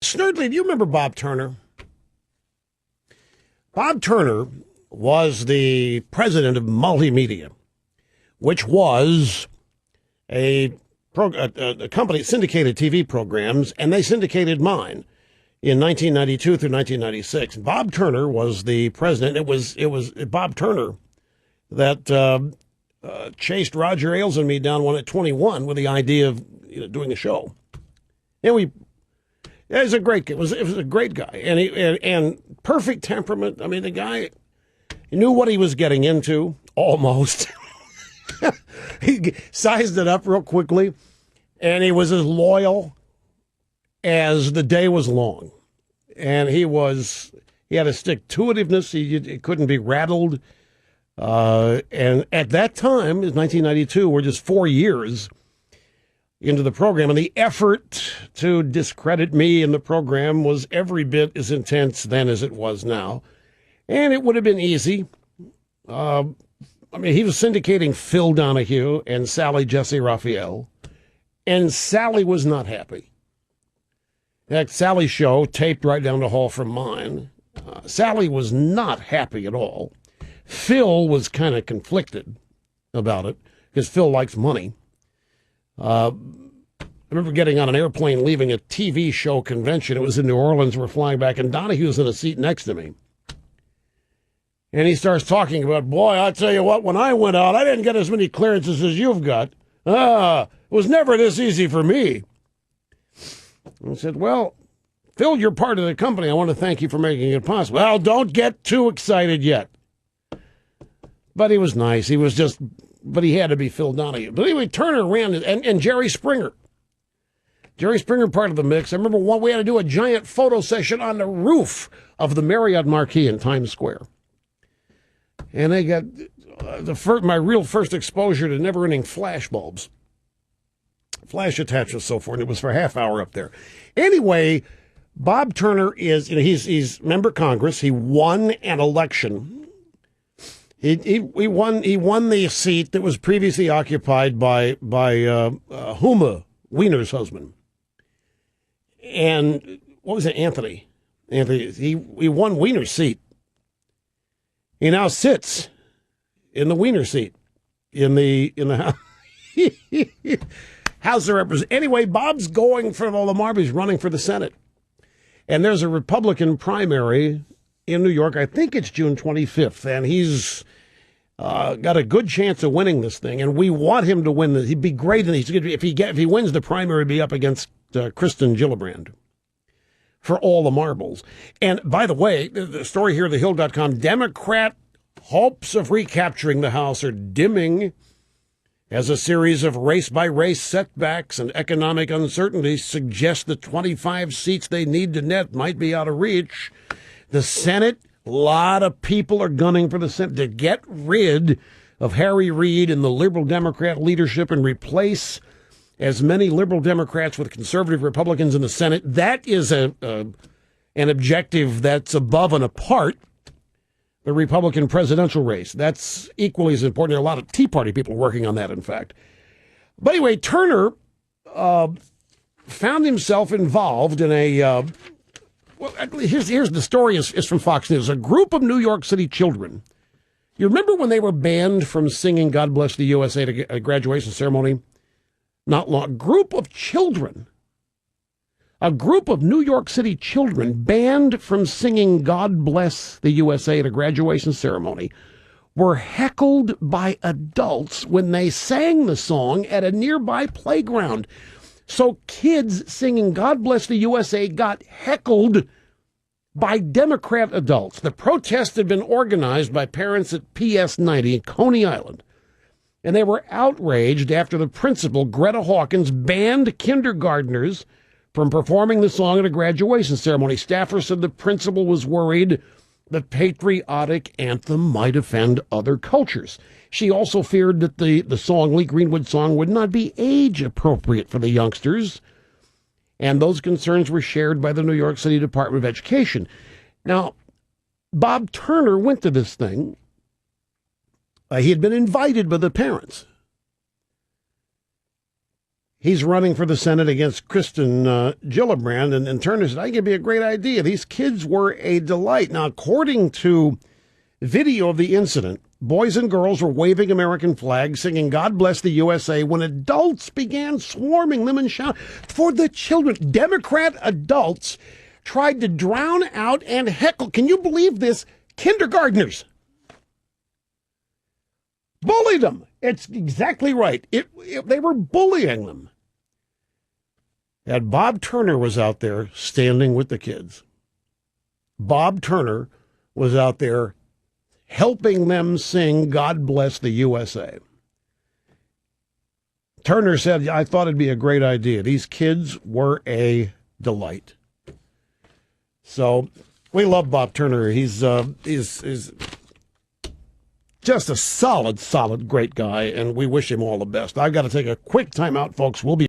Snurdly, do you remember Bob Turner? Bob Turner was the president of Multimedia, which was a company that syndicated TV programs, and they syndicated mine in 1992 through 1996. Bob Turner was the president. It was Bob Turner that chased Roger Ailes and me down one at 21 with the idea of doing a show. And it was a great guy. It was a great guy, and perfect temperament. I mean, the guy knew what he was getting into, almost. He sized it up real quickly, and he was as loyal as the day was long. And he had a stick-to-itiveness. He couldn't be rattled. And at that time, it was 1992, we're just 4 years into the program, and the effort to discredit me in the program was every bit as intense then as it was now. And it would have been easy. He was syndicating Phil Donahue and Sally Jesse Raphael, and Sally was not happy. That Sally's show taped right down the hall from mine. Sally was not happy at all. Phil was kind of conflicted about it because Phil likes money. I remember getting on an airplane leaving a TV show convention. It was in New Orleans. We're flying back, and Donahue's in a seat next to me. And he starts talking about, boy, I tell you what, when I went out, I didn't get as many clearances as you've got. It was never this easy for me. I said, well, Phil, you're part of the company. I want to thank you for making it possible. Well, don't get too excited yet. But he was nice. But he had to be Phil Donahue. But anyway, Turner ran, and Jerry Springer. Jerry Springer part of the mix. I remember we had to do a giant photo session on the roof of the Marriott Marquis in Times Square. And they got my real first exposure to never-ending flash bulbs. Flash attachments, so forth. And it was for a half hour up there. Anyway, Bob Turner he's member of Congress. He won an election. He won the seat that was previously occupied by Huma, Wiener's husband. And what was it, Anthony? He won Wiener's seat. He now sits in the Wiener seat in the House of Representatives. Anyway, Bob's going for Limbaugh. He's running for the Senate. And there's a Republican primary in New York. I think it's June 25th. And he's got a good chance of winning this thing. And we want him to win this. He'd be great. If he wins the primary, he'd be up against Kirsten Gillibrand for all the marbles. And by the way, the story here, thehill.com, Democrat hopes of recapturing the House are dimming as a series of race-by-race setbacks and economic uncertainty suggest the 25 seats they need to net might be out of reach. The Senate, a lot of people are gunning for the Senate to get rid of Harry Reid and the liberal Democrat leadership and replace as many liberal Democrats with conservative Republicans in the Senate. That is an objective that's above and apart the Republican presidential race. That's equally as important. There are a lot of Tea Party people working on that, in fact. But anyway, Turner found himself involved in here's the story is from Fox News. A group of New York City children. You remember when they were banned from singing God Bless the USA at a graduation ceremony? Not long. A group of New York City children banned from singing God Bless the USA at a graduation ceremony were heckled by adults when they sang the song at a nearby playground. So kids singing God Bless the USA got heckled by Democrat adults. The protest had been organized by parents at PS 90 in Coney Island. And they were outraged after the principal, Greta Hawkins, banned kindergartners from performing the song at a graduation ceremony. Staffers said the principal was worried the patriotic anthem might offend other cultures. She also feared that the song, Lee Greenwood's song, would not be age appropriate for the youngsters. And those concerns were shared by the New York City Department of Education. Now, Bob Turner went to this thing. He had been invited by the parents. He's running for the Senate against Kirsten Gillibrand, and Turner said, I think it'd be a great idea. These kids were a delight. Now, according to video of the incident, boys and girls were waving American flags, singing God Bless the USA, when adults began swarming them and shouting for the children. Democrat adults tried to drown out and heckle, can you believe this, kindergartners. Bullied them. It's exactly right. They were bullying them. And Bob Turner was out there standing with the kids. Bob Turner was out there helping them sing God Bless the USA. Turner said, I thought it'd be a great idea. These kids were a delight. So we love Bob Turner. He's just a solid, great guy, and we wish him all the best. I've got to take a quick time out, folks. We'll be